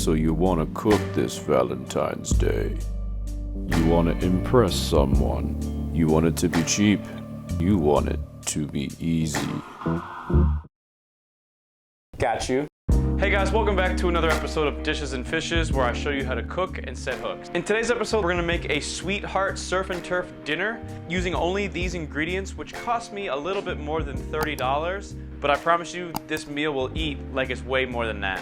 So you want to cook this Valentine's Day. You want to impress someone. You want it to be cheap. You want it to be easy. Got you. Hey guys, welcome back to another episode of Dishes and Fishes, where I show you how to cook and set hooks. In today's episode, we're gonna make a sweetheart surf and turf dinner using only these ingredients, which cost me a little bit more than $30, but I promise you this meal will eat like it's way more than that.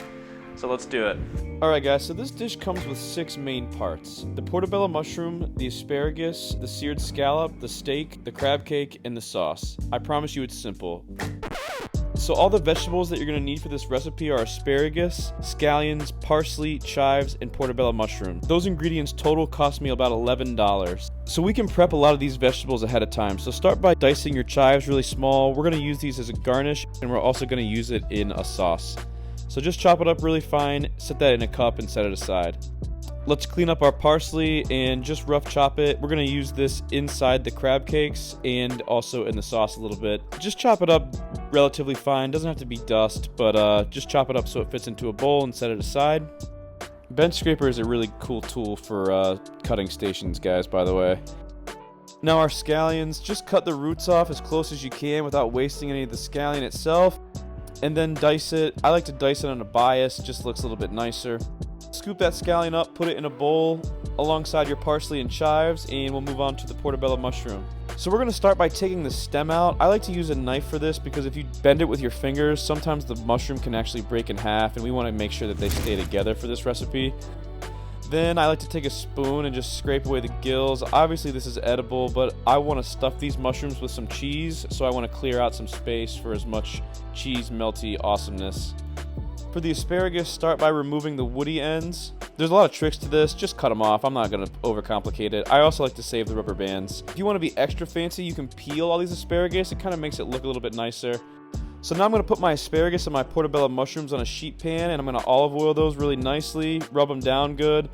So let's do it. Alright guys, so this dish comes with 6 main parts. The portobello mushroom, the asparagus, the seared scallop, the steak, the crab cake, and the sauce. I promise you it's simple. So all the vegetables that you're going to need for this recipe are asparagus, scallions, parsley, chives, and portobello mushroom. Those ingredients total cost me about $11. So we can prep a lot of these vegetables ahead of time. So start by dicing your chives really small. We're going to use these as a garnish, and we're also going to use it in a sauce. So just chop it up really fine, set that in a cup, and set it aside. Let's clean up our parsley and just rough chop it. We're going to use this inside the crab cakes and also in the sauce a little bit. Just chop it up relatively fine. Doesn't have to be dust, but just chop it up so it fits into a bowl and set it aside. Bench scraper is a really cool tool for cutting stations, guys, by the way. Now our scallions, just cut the roots off as close as you can without wasting any of the scallion itself. And then dice it. I like to dice it on a bias, just looks a little bit nicer. Scoop that scallion up, put it in a bowl alongside your parsley and chives, and we'll move on to the portobello mushroom. So we're going to start by taking the stem out. I like to use a knife for this because if you bend it with your fingers, sometimes the mushroom can actually break in half, and we want to make sure that they stay together for this recipe. Then I like to take a spoon and just scrape away the gills. Obviously this is edible, but I want to stuff these mushrooms with some cheese, so I want to clear out some space for as much cheese melty awesomeness. For the asparagus, start by removing the woody ends. There's a lot of tricks to this, just cut them off. I'm not going to overcomplicate it. I also like to save the rubber bands. If you want to be extra fancy, you can peel all these asparagus. It kind of makes it look a little bit nicer. So now I'm going to put my asparagus and my portobello mushrooms on a sheet pan, and I'm going to olive oil those really nicely, rub them down good,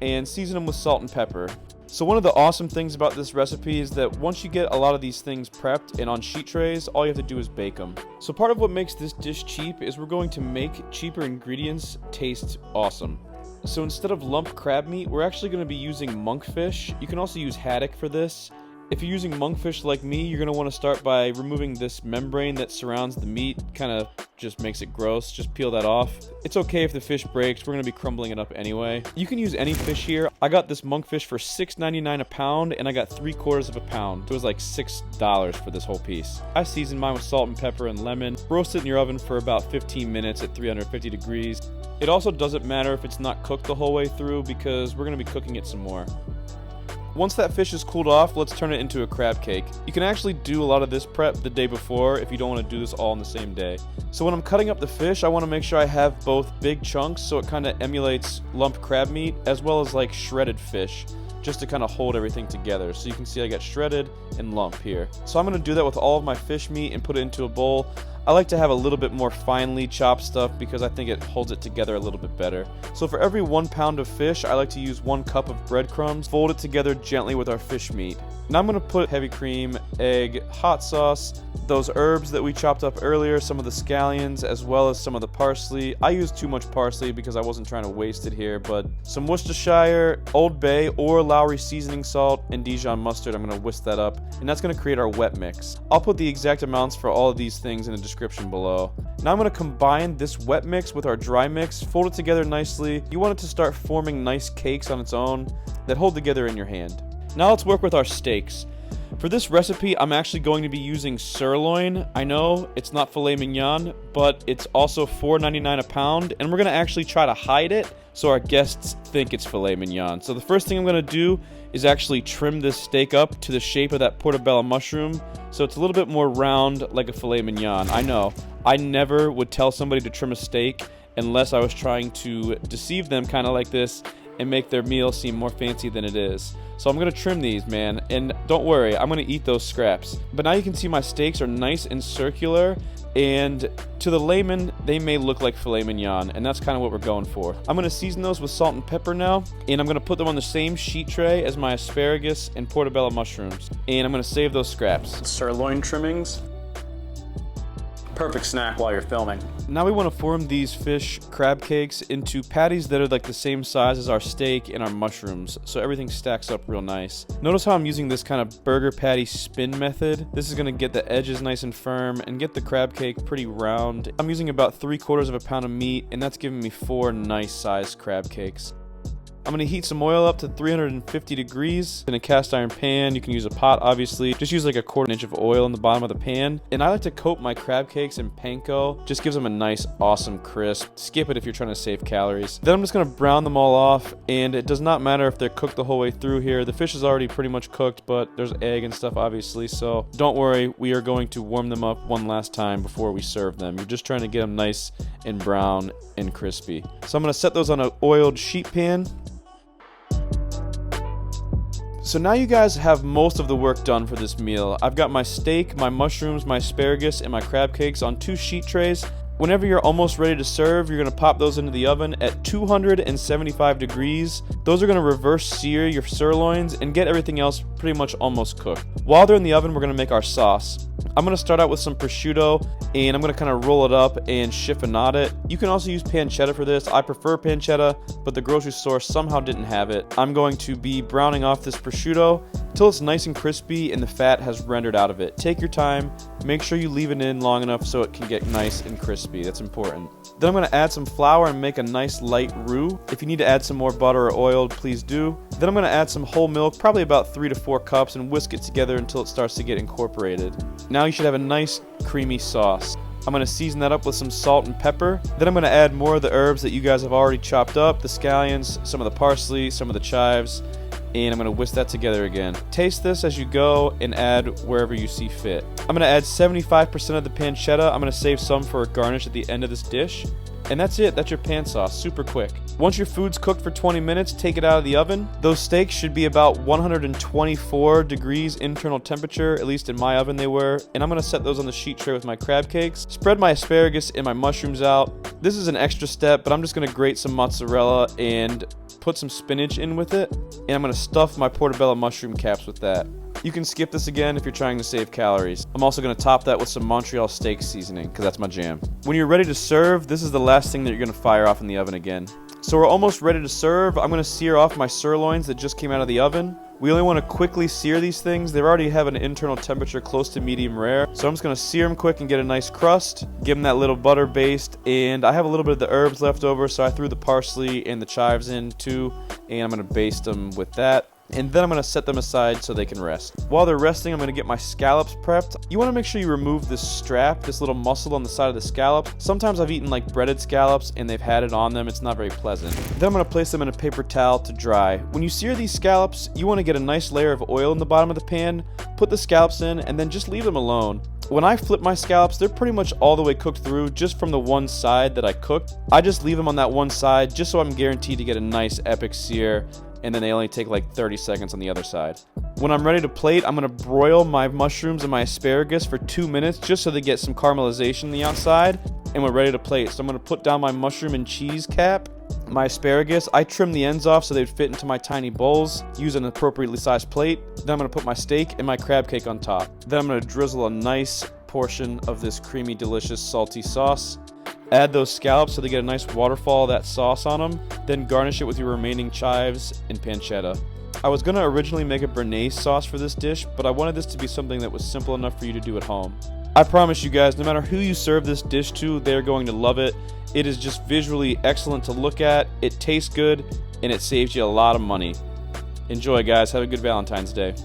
and season them with salt and pepper. So one of the awesome things about this recipe is that once you get a lot of these things prepped and on sheet trays, all you have to do is bake them. So part of what makes this dish cheap is we're going to make cheaper ingredients taste awesome. So instead of lump crab meat, we're actually going to be using monkfish. You can also use haddock for this. If you're using monkfish like me, you're going to want to start by removing this membrane that surrounds the meat. Kind of just makes it gross. Just peel that off. It's okay if the fish breaks. We're going to be crumbling it up anyway. You can use any fish here. I got this monkfish for $6.99 a pound, and I got 3/4 of a pound. It was like $6 for this whole piece. I seasoned mine with salt and pepper and lemon. Roast it in your oven for about 15 minutes at 350 degrees. It also doesn't matter if it's not cooked the whole way through because we're going to be cooking it some more. Once that fish is cooled off, let's turn it into a crab cake. You can actually do a lot of this prep the day before if you don't want to do this all on the same day. So when I'm cutting up the fish, I want to make sure I have both big chunks so it kind of emulates lump crab meat as well as like shredded fish, just to kind of hold everything together. So you can see I got shredded and lump here. So I'm going to do that with all of my fish meat and put it into a bowl. I like to have a little bit more finely chopped stuff because I think it holds it together a little bit better. So for every 1 pound of fish, I like to use 1 cup of breadcrumbs, fold it together gently with our fish meat. Now I'm going to put heavy cream, egg, hot sauce, those herbs that we chopped up earlier, some of the scallions, as well as some of the parsley. I used too much parsley because I wasn't trying to waste it here, but some Worcestershire, Old Bay, or Lawrys seasoning salt, and Dijon mustard. I'm going to whisk that up, and that's going to create our wet mix. I'll put the exact amounts for all of these things in the description below. Now I'm going to combine this wet mix with our dry mix, fold it together nicely. You want it to start forming nice cakes on its own that hold together in your hand. Now let's work with our steaks. For this recipe, I'm actually going to be using sirloin. I know it's not filet mignon, but it's also $4.99 a pound, and we're going to actually try to hide it so our guests think it's filet mignon. So the first thing I'm going to do is actually trim this steak up to the shape of that portobello mushroom so it's a little bit more round like a filet mignon. I know, I never would tell somebody to trim a steak unless I was trying to deceive them kind of like this and make their meal seem more fancy than it is. So I'm going to trim these, man, and don't worry, I'm going to eat those scraps. But now you can see my steaks are nice and circular, and to the layman, they may look like filet mignon, and that's kind of what we're going for. I'm going to season those with salt and pepper now, and I'm going to put them on the same sheet tray as my asparagus and portobello mushrooms, and I'm going to save those scraps. Sirloin trimmings. perfect snack while you're filming. Now we want to form these fish crab cakes into patties that are like the same size as our steak and our mushrooms, so everything stacks up real nice. Notice how I'm using this kind of burger patty spin method. This is going to get the edges nice and firm and get the crab cake pretty round. I'm using about 3/4 pound of meat, and that's giving me 4 nice sized crab cakes. I'm going to heat some oil up to 350 degrees in a cast iron pan. You can use a pot, obviously. Just use like a 1/4 inch of oil in the bottom of the pan. And I like to coat my crab cakes in panko. Just gives them a nice, awesome crisp. Skip it if you're trying to save calories. Then I'm just going to brown them all off. And it does not matter if they're cooked the whole way through here. The fish is already pretty much cooked, but there's egg and stuff, obviously. So don't worry. We are going to warm them up one last time before we serve them. You're just trying to get them nice and brown and crispy. So I'm going to set those on an oiled sheet pan. So now you guys have most of the work done for this meal. I've got my steak, my mushrooms, my asparagus, and my crab cakes on 2 sheet trays. Whenever you're almost ready to serve, you're going to pop those into the oven at 275 degrees. Those are going to reverse sear your sirloins and get everything else pretty much almost cooked. While they're in the oven, we're going to make our sauce. I'm going to start out with some prosciutto, and I'm going to kind of roll it up and chiffonade it. You can also use pancetta for this. I prefer pancetta, but the grocery store somehow didn't have it. I'm going to be browning off this prosciutto till it's nice and crispy and the fat has rendered out of it. Take your time. Make sure you leave it in long enough so it can get nice and crispy. That's important. Then I'm going to add some flour and make a nice light roux. If you need to add some more butter or oil, please do. Then I'm going to add some whole milk, probably about 3 to 4 cups, and whisk it together until it starts to get incorporated. Now you should have a nice creamy sauce. I'm going to season that up with some salt and pepper. Then I'm going to add more of the herbs that you guys have already chopped up, the scallions, some of the parsley, some of the chives, and I'm going to whisk that together again. Taste this as you go and add wherever you see fit. I'm going to add 75% of the pancetta. I'm going to save some for a garnish at the end of this dish. And that's it. That's your pan sauce. Super quick. Once your food's cooked for 20 minutes, take it out of the oven. Those steaks should be about 124 degrees internal temperature, at least in my oven they were. And I'm going to set those on the sheet tray with my crab cakes. Spread my asparagus and my mushrooms out. This is an extra step, but I'm just going to grate some mozzarella and put some spinach in with it. And I'm going to stuff my portobello mushroom caps with that. You can skip this again if you're trying to save calories. I'm also going to top that with some Montreal steak seasoning because that's my jam. When you're ready to serve, this is the last thing that you're going to fire off in the oven again. So we're almost ready to serve. I'm going to sear off my sirloins that just came out of the oven. We only want to quickly sear these things. They already have an internal temperature close to medium rare. So I'm just going to sear them quick and get a nice crust. Give them that little butter baste. And I have a little bit of the herbs left over, so I threw the parsley and the chives in too. And I'm going to baste them with that. And then I'm going to set them aside so they can rest. While they're resting, I'm going to get my scallops prepped. You want to make sure you remove this strap, this little muscle on the side of the scallop. Sometimes I've eaten like breaded scallops and they've had it on them. It's not very pleasant. Then I'm going to place them in a paper towel to dry. When you sear these scallops, you want to get a nice layer of oil in the bottom of the pan, put the scallops in, and then just leave them alone. When I flip my scallops, they're pretty much all the way cooked through just from the one side that I cooked. I just leave them on that one side just so I'm guaranteed to get a nice epic sear, and then they only take like 30 seconds on the other side. When I'm ready to plate, I'm going to broil my mushrooms and my asparagus for 2 minutes just so they get some caramelization on the outside, and we're ready to plate. So I'm going to put down my mushroom and cheese cap. My asparagus, I trim the ends off so they'd fit into my tiny bowls. Use an appropriately sized plate. Then I'm going to put my steak and my crab cake on top. Then I'm going to drizzle a nice portion of this creamy, delicious, salty sauce. Add those scallops so they get a nice waterfall of that sauce on them. Then garnish it with your remaining chives and pancetta. I was going to originally make a béarnaise sauce for this dish, but I wanted this to be something that was simple enough for you to do at home. I promise you guys, no matter who you serve this dish to, they're going to love it. It is just visually excellent to look at, it tastes good, and it saves you a lot of money. Enjoy, guys. Have a good Valentine's Day.